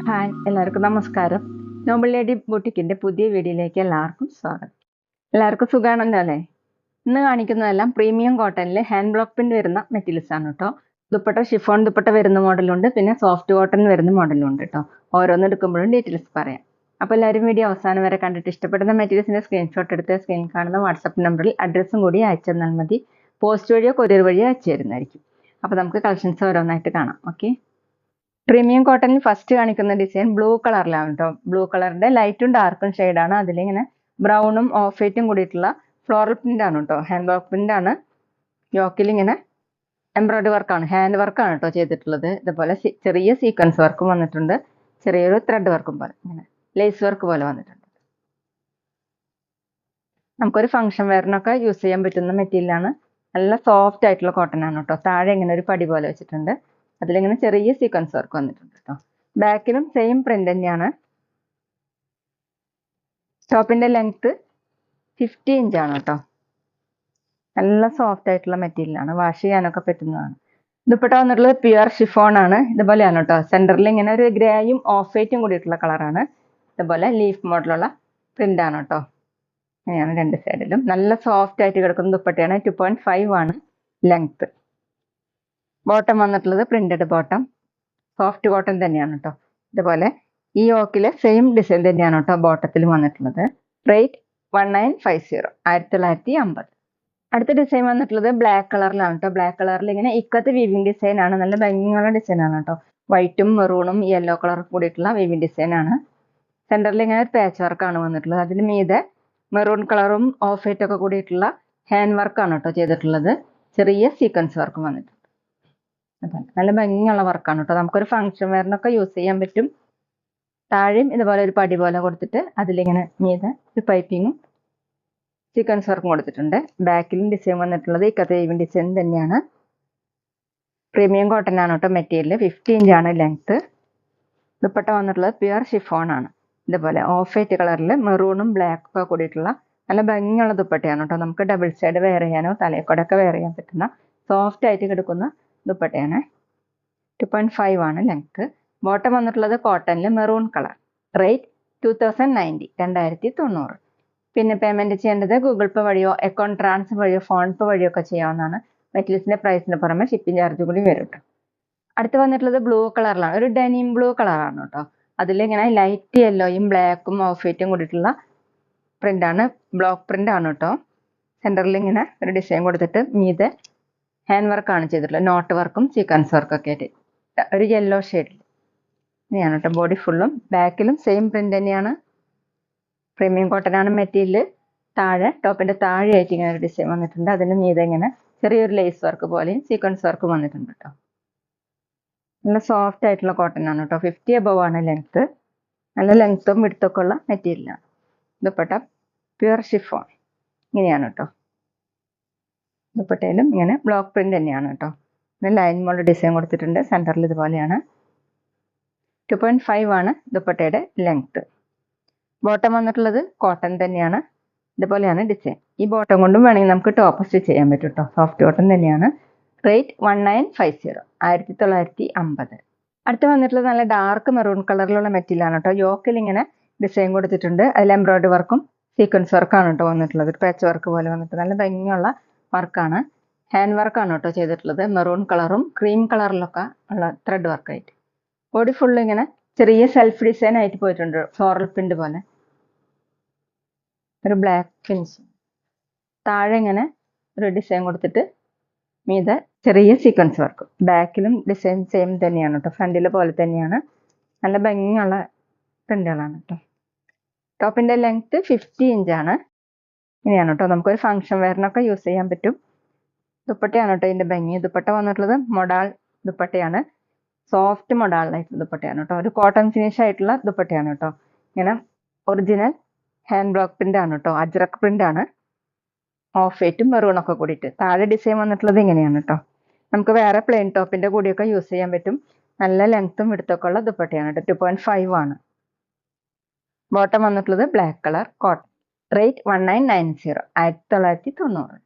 Hi, എല്ലാവർക്കും നമസ്കാരം. Noble lady ബൂട്ടിക്കിന്റെ പുതിയ വീഡിയോയിലേക്ക് എല്ലാവർക്കും സ്വാഗതം. എല്ലാവർക്കും സുഖാണല്ലോ അല്ലേ? ഇന്ന് കാണിക്കുന്നതെല്ലാം പ്രീമിയം കോട്ടണിൽ ഹാൻഡ് ബ്ലോക്ക് പ്രിന്റ് വരുന്ന മെറ്റീരിയൽസ് ആണ് കേട്ടോ. ദുപ്പട്ട ഷിഫോൺ ദുപ്പട്ട വരുന്ന മോഡലുണ്ട്, പിന്നെ സോഫ്റ്റ് കോട്ടൺ വരുന്ന മോഡലും ഉണ്ട് കേട്ടോ. ഓരോന്ന് എടുക്കുമ്പോഴും ഡീറ്റെയിൽസ് പറയാം. അപ്പോൾ എല്ലാവരും വീഡിയോ അവസാനം വരെ കണ്ടിട്ട് ഇഷ്ടപ്പെടുന്ന മെറ്റീരിയൽസിന്റെ സ്ക്രീൻഷോട്ട് എടുത്ത് സ്ക്രീൻ കാണുന്ന വാട്സപ്പ് നമ്പറിൽ അഡ്രസ്സും കൂടി അയച്ചു തന്നാൽ മതി. പോസ്റ്റ് വഴിയോ കൊറിയർ വഴിയോ അയച്ചു തരുന്നതായിരിക്കും. അപ്പോൾ നമുക്ക് കളക്ഷൻസ് ഓരോന്നായിട്ട് കാണാം. ഓക്കെ, പ്രീമിയം കോട്ടണിൽ ഫസ്റ്റ് കാണിക്കുന്ന ഡിസൈൻ ബ്ലൂ കളറിലാണ് കേട്ടോ. ബ്ലൂ കളറിന്റെ ലൈറ്റും ഡാർക്കും ഷെയ്ഡാണ്. അതിലിങ്ങനെ ബ്രൗണും ഓഫ് വൈറ്റും കൂടിയിട്ടുള്ള ഫ്ലോറൽ പ്രിന്റ് ആണ് കേട്ടോ. ഹാൻഡ് വർക്ക് പ്രിന്റ് ആണ്. യോക്കിൽ ഇങ്ങനെ എംബ്രോയിഡറി വർക്കാണ്, ഹാൻഡ് വർക്കാണ് കേട്ടോ ചെയ്തിട്ടുള്ളത്. ഇതുപോലെ ചെറിയ സീക്വൻസ് വർക്കും വന്നിട്ടുണ്ട്, ചെറിയൊരു ത്രെഡ് വർക്കും പോലെ, ഇങ്ങനെ ലേസ് വർക്ക് പോലെ വന്നിട്ടുണ്ട്. നമുക്കൊരു ഫംഗ്ഷൻ വെയറിനൊക്കെ യൂസ് ചെയ്യാൻ പറ്റുന്ന മെറ്റീരിയലാണ്. നല്ല സോഫ്റ്റ് ആയിട്ടുള്ള കോട്ടൺ ആണ് കേട്ടോ. താഴെ ഇങ്ങനെ ഒരു പടി പോലെ വെച്ചിട്ടുണ്ട്, അതിലിങ്ങനെ ചെറിയ സീക്വൻസ് വർക്ക് വന്നിട്ടുണ്ട് കേട്ടോ. ബാക്കിലും സെയിം പ്രിന്റ് തന്നെയാണ്. ടോപ്പിന്റെ ലെങ്ത് 50 ഇഞ്ചാണ് കേട്ടോ. നല്ല സോഫ്റ്റ് ആയിട്ടുള്ള മെറ്റീരിയലാണ്, വാഷ് ചെയ്യാനൊക്കെ പറ്റുന്നതാണ്. ദുപ്പട്ട വന്നിട്ടുള്ളത് പ്യുവർ ഷിഫോൺ ആണ്. ഇതുപോലെയാണ് കേട്ടോ. സെന്ററിൽ ഇങ്ങനെ ഒരു ഗ്രേയും ഓഫ് വൈറ്റും കൂടിയിട്ടുള്ള കളറാണ്. ഇതുപോലെ ലീഫ് മോഡലുള്ള പ്രിന്റ് ആണ് കേട്ടോ. ഇങ്ങനെയാണ് രണ്ട് സൈഡിലും. നല്ല സോഫ്റ്റ് ആയിട്ട് കിടക്കുന്ന ദുപ്പട്ടയാണ്. 2.5 ആണ് ലെങ്ത്. ബോട്ടം വന്നിട്ടുള്ളത് പ്രിന്റഡ് ബോട്ടം, സോഫ്റ്റ് കോട്ടൺ തന്നെയാണ് കേട്ടോ. ഇതുപോലെ ഈ യോക്കിലെ സെയിം ഡിസൈൻ തന്നെയാണ് കേട്ടോ ബോട്ടത്തിൽ വന്നിട്ടുള്ളത്. റേറ്റ് 1950, 1950. അടുത്ത ഡിസൈൻ വന്നിട്ടുള്ളത് ബ്ലാക്ക് കളറിലാണ് കേട്ടോ. ബ്ലാക്ക് കളറിൽ ഇങ്ങനെ ഇക്കത്ത് വീവിംഗ് ഡിസൈൻ ആണ്. നല്ല ഭംഗിയുള്ള ഡിസൈൻ ആണ് കേട്ടോ. വൈറ്റും മെറൂണും യെല്ലോ കളറും കൂടിയിട്ടുള്ള വീവിംഗ് ഡിസൈൻ ആണ്. സെന്ററിൽ ഇങ്ങനെ ഒരു പാച്ച് വർക്കാണ് വന്നിട്ടുള്ളത്. അതിന് മീതെ മെറൂൺ കളറും ഓഫ് വൈറ്റ് ഒക്കെ കൂടിയിട്ടുള്ള ഹാൻഡ് വർക്കാണ് കേട്ടോ ചെയ്തിട്ടുള്ളത്. ചെറിയ സീക്വൻസ് വർക്കും വന്നിട്ടുണ്ട്. നല്ല ഭംഗിയുള്ള വർക്കാണ് കേട്ടോ. നമുക്കൊരു ഫംഗ്ഷൻ വെയറിനൊക്കെ യൂസ് ചെയ്യാൻ പറ്റും. താഴെയും ഇതുപോലെ ഒരു പടി പോലെ കൊടുത്തിട്ട് അതിലിങ്ങനെ മീതെ ഒരു പൈപ്പിങ്ങും സീക്വൻസ് വർക്കും കൊടുത്തിട്ടുണ്ട്. ബാക്കിലും ഡിസൈൻ വന്നിട്ടുള്ളത് ഈ കഥേവിൻ ഡിസൈൻ തന്നെയാണ്. പ്രീമിയം കോട്ടൺ ആണ് കേട്ടോ മെറ്റീരിയൽ. 50 ഇഞ്ചാണ് ലെങ്ത്. ദുപ്പട്ട വന്നിട്ടുള്ളത് പ്യുവർ ഷിഫോൺ ആണ്. ഇതുപോലെ ഓഫ് വൈറ്റ് കളറിൽ മെറൂണും ബ്ലാക്കും ഒക്കെ കൂടിയിട്ടുള്ള നല്ല ഭംഗിയുള്ള ദുപ്പട്ടയാണ് കേട്ടോ. നമുക്ക് ഡബിൾ സൈഡ് വെയർ ചെയ്യാനോ തലയക്കോടൊക്കെ വെയർ ചെയ്യാൻ പറ്റുന്ന സോഫ്റ്റ് ആയിട്ട് കിടക്കുന്ന ദുപ്പട്ടയാണ്. 2.5 ആണ് ലെങ്ത്. ബോട്ടം വന്നിട്ടുള്ളത് കോട്ടണിൽ മെറൂൺ കളർ. റേറ്റ് 2090, 2090. പിന്നെ പേയ്മെന്റ് ചെയ്യേണ്ടത് ഗൂഗിൾ പേ വഴിയോ അക്കൗണ്ട് ട്രാൻസ്ഫർ വഴിയോ ഫോൺ പേ വഴിയോ ഒക്കെ ചെയ്യാവുന്നതാണ്. മെറ്റീരിയൽസിന്റെ പ്രൈസിന് പുറമെ ഷിപ്പിംഗ് ചാർജ് കൂടി വരും കേട്ടോ. അടുത്ത് വന്നിട്ടുള്ളത് ബ്ലൂ കളറിലാണ്. ഒരു ഡെനിം ബ്ലൂ കളറാണ് കേട്ടോ. അതിലിങ്ങനെ ലൈറ്റ് യെല്ലോയും ബ്ലാക്കും ഓഫ് വൈറ്റും കൂടിയിട്ടുള്ള പ്രിന്റ് ആണ്. ബ്ലോക്ക് പ്രിന്റ് ആണ് കേട്ടോ. സെന്ററിൽ ഇങ്ങനെ ഒരു ഡിസൈൻ കൊടുത്തിട്ട് മീതെ ഹാൻഡ് വർക്കാണ് ചെയ്തിട്ടുള്ളത്. നോട്ട് വർക്കും സീക്വൻസ് വർക്കും ഒക്കെ ആയിട്ട് ഒരു യെല്ലോ ഷെയ്ഡിൽ ഇങ്ങനെയാണ് കേട്ടോ. ബോഡി ഫുള്ളും ബാക്കിലും സെയിം പ്രിന്റ് തന്നെയാണ്. പ്രീമിയം കോട്ടൺ ആണ് മെറ്റീരിയൽ. താഴെ ടോപ്പിന്റെ താഴെയായിട്ട് ഇങ്ങനെ ഒരു ഡിസൈൻ വന്നിട്ടുണ്ട്. അതിന് മീതെ ഇങ്ങനെ ചെറിയൊരു ലേസ് വർക്ക് പോലെയും സീക്വൻസ് വർക്കും വന്നിട്ടുണ്ട് കേട്ടോ. നല്ല സോഫ്റ്റ് ആയിട്ടുള്ള കോട്ടൺ ആണ് കേട്ടോ. 50 above ആണ് ലെങ്ത്. നല്ല ലെങ്ത്തും വിഡ്ത്തൊക്കെ ഉള്ള മെറ്റീരിയലാണ്. ദുപ്പട്ട പ്യുവർ ഷിഫോൺ ഇങ്ങനെയാണ് കേട്ടോ. ദുപ്പട്ടയിലും ഇങ്ങനെ ബ്ലോക്ക് പ്രിന്റ് തന്നെയാണ് കേട്ടോ. ലൈൻ മോഡൽ ഡിസൈൻ കൊടുത്തിട്ടുണ്ട്. സെന്ററിൽ ഇതുപോലെയാണ്. 2.5 ആണ് ദുപ്പട്ടയുടെ ലെങ്ത്. ബോട്ടം വന്നിട്ടുള്ളത് കോട്ടൺ തന്നെയാണ്. ഇതുപോലെയാണ് ഡിസൈൻ. ഈ ബോട്ടം കൊണ്ടും വേണമെങ്കിൽ നമുക്ക് ടോപ്പ് സ്റ്റിച്ച് ചെയ്യാൻ പറ്റും കേട്ടോ. സോഫ്റ്റ് കോട്ടൺ തന്നെയാണ്. റേറ്റ് 1950, 1950. അടുത്ത് വന്നിട്ടുള്ളത് നല്ല ഡാർക്ക് മെറൂൺ കളറിലുള്ള മെറ്റീരിയൽ ആണ് കേട്ടോ. യോക്കിൽ ഇങ്ങനെ ഡിസൈൻ കൊടുത്തിട്ടുണ്ട്. അതിൽ എംബ്രോയിഡറി വർക്കും സീക്വൻസ് വർക്കാണ് കേട്ടോ വന്നിട്ടുള്ളത്. ഒരു പാച്ച് വർക്ക് പോലെ വന്നിട്ട് നല്ല ഭംഗിയുള്ള വർക്കാണ്. ഹാൻഡ് വർക്കാണ് കേട്ടോ ചെയ്തിട്ടുള്ളത്. മെറൂൺ കളറും ക്രീം കളറിലൊക്കെ ഉള്ള ത്രെഡ് വർക്കായിട്ട്. ബോഡി ഫുള്ള് ഇങ്ങനെ ചെറിയ സെൽഫ് ഡിസൈൻ ആയിട്ട് പോയിട്ടുണ്ട്. ഫ്ലോറൽ പ്രിന്റ് പോലെ ഒരു ബ്ലാക്ക് ഫിനിഷ്. താഴെ ഇങ്ങനെ ഒരു ഡിസൈൻ കൊടുത്തിട്ട് മീതെ ചെറിയ സീക്വൻസ് വർക്ക്. ബാക്കിലും ഡിസൈൻ സെയിം തന്നെയാണ് കേട്ടോ. ഫ്രണ്ടിലെ പോലെ തന്നെയാണ്. നല്ല ഭംഗിയുള്ള പ്രിന്റുകളാണ് കേട്ടോ. ടോപ്പിന്റെ ലെങ്ത് 50 ഇഞ്ചാണ്. ഇങ്ങനെയാണ് കേട്ടോ. നമുക്കൊരു ഫംഗ്ഷൻ വെയറിനൊക്കെ യൂസ് ചെയ്യാൻ പറ്റും. ദുപ്പട്ടയാണ് കേട്ടോ ഇതിന്റെ ഭംഗി. ദുപ്പട്ട വന്നിട്ടുള്ളത് മൊഡാൾ ദുപ്പട്ടയാണ്. സോഫ്റ്റ് മൊഡാളിലായിട്ടുള്ള ദുപ്പട്ടയാണ് കേട്ടോ. ഒരു കോട്ടൺ ഫിനിഷ് ആയിട്ടുള്ള ദുപ്പട്ടയാണ് കേട്ടോ. ഇങ്ങനെ ഒറിജിനൽ ഹാൻഡ് ബ്ലോക്ക് പ്രിന്റ് ആണ് കേട്ടോ. അജ്രക് പ്രിന്റ് ആണ്. ഓഫ് വൈറ്റും മെറൂണൊക്കെ കൂടിയിട്ട്. താഴെ ഡിസൈൻ വന്നിട്ടുള്ളത് ഇങ്ങനെയാണ് കേട്ടോ. നമുക്ക് വേറെ പ്ലെയിൻ ടോപ്പിന്റെ കൂടിയൊക്കെ യൂസ് ചെയ്യാൻ പറ്റും. നല്ല ലെങ്ത്തും വിഡ്ത്തൊക്കെ ഉള്ള ദുപ്പട്ടയാണ് കേട്ടോ. 2.5 ആണ്. ബോട്ടം വന്നിട്ടുള്ളത് ബ്ലാക്ക് കളർ കോട്ടൺ. റേറ്റ് 1990, 1990.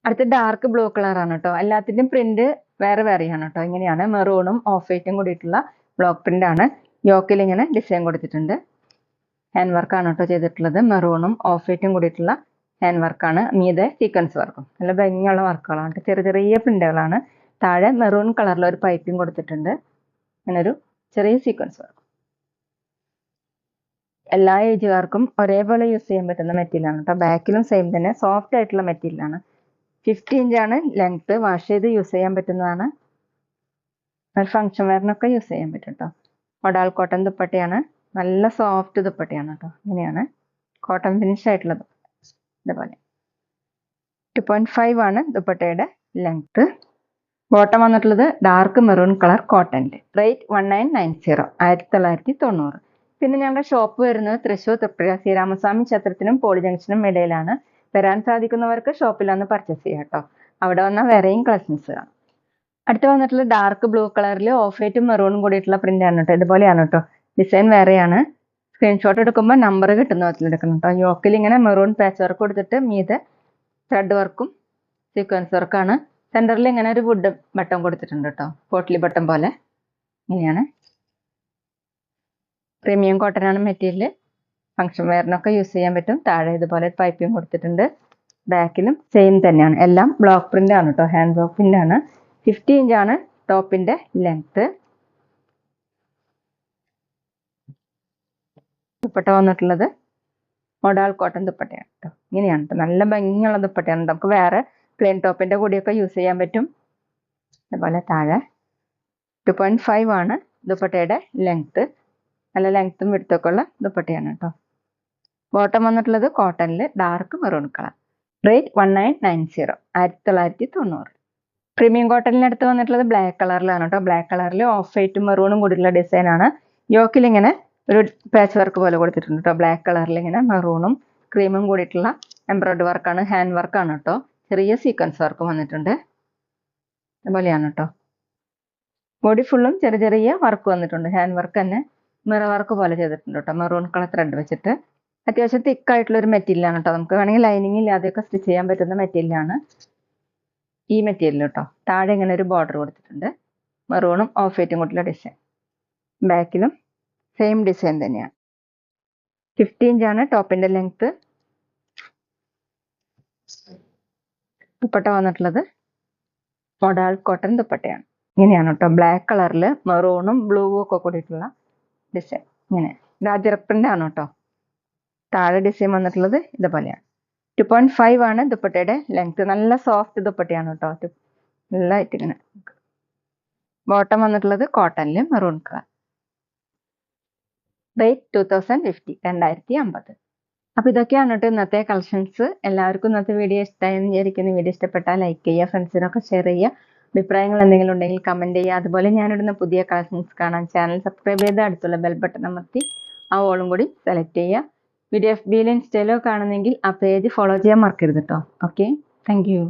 അടുത്ത ഡാർക്ക് ബ്ലൂ കളറാണ് കേട്ടോ. എല്ലാത്തിൻ്റെയും പ്രിന്റ് വേറെ വേറെയാണ് കേട്ടോ. ഇങ്ങനെയാണ് മെറൂണും ഓഫ് വൈറ്റും കൂടിയിട്ടുള്ള ബ്ലോക്ക് പ്രിന്റ് ആണ്. യോക്കിൽ ഇങ്ങനെ ഡിസൈൻ കൊടുത്തിട്ടുണ്ട്. ഹാൻഡ് വർക്കാണ് കേട്ടോ ചെയ്തിട്ടുള്ളത്. മെറൂണും ഓഫ് വൈറ്റും കൂടിയിട്ടുള്ള ഹാൻഡ് വർക്കാണ്. മീതെ സീക്വൻസ് വർക്കും. നല്ല ഭംഗിയുള്ള വർക്കുകളാണ്. ചെറിയ ചെറിയ പ്രിന്റുകളാണ്. താഴെ മെറൂൺ കളറിൽ ഒരു പൈപ്പിംഗ് കൊടുത്തിട്ടുണ്ട്. അങ്ങനൊരു ചെറിയ സീക്വൻസ് വർക്ക്. എല്ലാ ഏജുകാർക്കും ഒരേപോലെ യൂസ് ചെയ്യാൻ പറ്റുന്ന മെറ്റീരിയലാണ് കേട്ടോ. ബാക്കിലും സെയിം തന്നെ സോഫ്റ്റ് ആയിട്ടുള്ള മെറ്റീരിയലാണ്. 50 ഇഞ്ചാണ് ലെങ്ത്. വാഷ് ചെയ്ത് യൂസ് ചെയ്യാൻ പറ്റുന്നതാണ്. ഫംഗ്ഷൻ വെയറിനൊക്കെ യൂസ് ചെയ്യാൻ പറ്റും കേട്ടോ. ഒഡാൾ കോട്ടൺ ദുപ്പട്ടയാണ്. നല്ല സോഫ്റ്റ് ദുപ്പട്ടയാണ് കേട്ടോ. ഇങ്ങനെയാണ് കോട്ടൺ ഫിനിഷ് ആയിട്ടുള്ളത്. ഇതുപോലെ 2.5 ആണ് ദുപ്പട്ടയുടെ ലെങ്ത്. ബോട്ടം വന്നിട്ടുള്ളത് ഡാർക്ക് മെറൂൺ കളർ കോട്ടൻ്റെ. റേറ്റ് 1990, 1990. പിന്നെ ഞങ്ങളുടെ ഷോപ്പ് വരുന്നത് തൃശ്ശൂർ തൃപ്പുഴ ശ്രീരാമസ്വാമി ക്ഷേത്രത്തിനും പോളി ജംഗ്ഷനും ഇടയിലാണ്. വരാൻ സാധിക്കുന്നവർക്ക് ഷോപ്പിൽ വന്ന് പർച്ചേസ് ചെയ്യാം കേട്ടോ. അവിടെ വന്നാൽ വേറെയും കളക്ഷൻസ് കാണാം. അടുത്ത് വന്നിട്ടുള്ള ഡാർക്ക് ബ്ലൂ കളറിൽ ഓഫ് വൈറ്റും മെറൂണും കൂടിയിട്ടുള്ള പ്രിന്റ് ആണ് കേട്ടോ. ഇതുപോലെയാണ് കേട്ടോ. ഡിസൈൻ വേറെയാണ്. സ്ക്രീൻഷോട്ട് എടുക്കുമ്പോൾ നമ്പർ കിട്ടുന്ന വിധത്തിൽ എടുക്കണം കേട്ടോ. യോക്കിൽ ഇങ്ങനെ മെറൂൺ പാച്ച് വർക്ക് കൊടുത്തിട്ട് മീതെ ത്രെഡ് വർക്കും സീക്വൻസ് വർക്കാണ്. സെന്ററിൽ ഇങ്ങനെ ഒരു വുഡ് ബട്ടൺ കൊടുത്തിട്ടുണ്ട് കേട്ടോ. പോട്ട്ലി ബട്ടൺ പോലെ. ഇങ്ങനെയാണ്. പ്രീമിയം കോട്ടൺ ആണ് മെറ്റീരിയൽ. ഫംഗ്ഷൻ വെയറിനൊക്കെ യൂസ് ചെയ്യാൻ പറ്റും. താഴെ ഇതുപോലെ പൈപ്പിംഗ് കൊടുത്തിട്ടുണ്ട്. ബാക്കിലും സെയിം തന്നെയാണ്. എല്ലാം ബ്ലോക്ക് പ്രിന്റ് ആണ് കേട്ടോ. ഹാൻഡ് ബ്ലോക്ക് പ്രിന്റ് ആണ്. 50 ഇഞ്ചാണ് ടോപ്പിന്റെ ലെങ്ത്. ദുപ്പട്ട വന്നിട്ടുള്ളത് മോഡാൾ കോട്ടൺ ദുപ്പട്ടയാണ് കേട്ടോ. ഇങ്ങനെയാണ് കേട്ടോ. നല്ല ഭംഗിയുള്ള ദുപ്പട്ടയാണ്. നമുക്ക് വേറെ പ്ലെയിൻ ടോപ്പിന്റെ കൂടിയൊക്കെ യൂസ് ചെയ്യാൻ പറ്റും. അതുപോലെ താഴെ 2.5 ആണ് ദുപ്പട്ടയുടെ ലെങ്ത്. നല്ല ലെങ്ത്തും വിടുത്തൊക്കെ ഉള്ള ദുപ്പട്ടയാണ് കേട്ടോ. ബോട്ടം വന്നിട്ടുള്ളത് കോട്ടണിൽ dark maroon colour. Rate 1990, 1990. Premium കോട്ടണിനടുത്ത് വന്നിട്ടുള്ളത് ബ്ലാക്ക് കളറിലാണ് കേട്ടോ. ബ്ലാക്ക് കളറിൽ ഓഫ് വൈറ്റും മെറൂണും കൂടിയിട്ടുള്ള ഡിസൈനാണ്. യോക്കിൽ ഇങ്ങനെ ഒരു പാച്ച് വർക്ക് പോലെ കൊടുത്തിട്ടുണ്ട് കേട്ടോ. ബ്ലാക്ക് കളറിൽ ഇങ്ങനെ മെറൂണും ക്രീമും കൂടിയിട്ടുള്ള എംബ്രോയിഡറി വർക്കാണ്. ഹാൻഡ് വർക്കാണ് കേട്ടോ. ചെറിയ സീക്വൻസ് വർക്കും വന്നിട്ടുണ്ട്. അതുപോലെയാണ് കേട്ടോ. ബോഡി ഫുള്ളും ചെറിയ ചെറിയ വർക്ക് വന്നിട്ടുണ്ട്. ഹാൻഡ് വർക്ക് തന്നെ മിറർ വർക്ക് പോലെ ചെയ്തിട്ടുണ്ട് കേട്ടോ. മെറൂൺ കളർ ത്രെഡ് വെച്ചിട്ട്. അത്യാവശ്യം തിക്കായിട്ടുള്ള ഒരു മെറ്റീരിയലാണ് കേട്ടോ. നമുക്ക് വേണമെങ്കിൽ ലൈനിങ് ഇല്ലാതെയൊക്കെ സ്റ്റിച്ച് ചെയ്യാൻ പറ്റുന്ന മെറ്റീരിയലാണ് ഈ മെറ്റീരിയൽ കേട്ടോ. താഴെ ഇങ്ങനെ ഒരു ബോർഡർ കൊടുത്തിട്ടുണ്ട്. മെറൂണും ഓഫ് വൈറ്റും കൂടിയുള്ള ഡിസൈൻ. ബാക്കിലും സെയിം ഡിസൈൻ തന്നെയാണ്. 50 ഇഞ്ചാണ് ടോപ്പിന്റെ ലെങ്ത്. ദുപ്പട്ട വന്നിട്ടുള്ളത് മോഡാൾ കോട്ടൺ ദുപ്പട്ടയാണ്. ഇങ്ങനെയാണ് കേട്ടോ. ബ്ലാക്ക് കളറിൽ മെറൂണും ബ്ലൂവും ഒക്കെ കൂടിയിട്ടുള്ള ഡിസൈൻ. ഇങ്ങനെ രാജ പ്രിന്റ് ആണ് കേട്ടോ. താഴെ ഡിസൈൻ വന്നിട്ടുള്ളത് ഇതുപോലെയാണ്. 2.5 ആണ് ദുപ്പട്ടയുടെ ലെങ്ത്. നല്ല സോഫ്റ്റ് ദുപ്പട്ടയാണ് കേട്ടോ. നല്ലതായിട്ട് ഇങ്ങനെ. ബോട്ടം വന്നിട്ടുള്ളത് കോട്ടണിൽ മെറൂൺ കളർ. റേറ്റ് 2050, 2050. അപ്പോൾ ഇതൊക്കെയാണ് കേട്ടോ ഇന്നത്തെ കളക്ഷൻസ്. എല്ലാവർക്കും ഇന്നത്തെ വീഡിയോ ഇഷ്ടമായെന്ന് വിചാരിക്കുന്നു. വീഡിയോ ഇഷ്ടപ്പെട്ടാൽ ലൈക്ക് ചെയ്യുക, ഫ്രണ്ട്സിനൊക്കെ ഷെയർ ചെയ്യുക. അഭിപ്രായങ്ങൾ എന്തെങ്കിലും ഉണ്ടെങ്കിൽ കമൻറ്റ് ചെയ്യുക. അതുപോലെ ഞാനിടുന്ന പുതിയ കളക്ഷൻസ് കാണാൻ ചാനൽ സബ്സ്ക്രൈബ് ചെയ്ത് അടുത്തുള്ള ബെൽ ബട്ടൺ അമർത്തി ആ ഓളും കൂടി സെലക്ട് ചെയ്യുക. വീഡിയോ FBയിലും ഇൻസ്റ്റയിലോ കാണുന്നെങ്കിൽ ആ പേജ് ഫോളോ ചെയ്യാൻ മറക്കരുത് കേട്ടോ. Okay, thank you.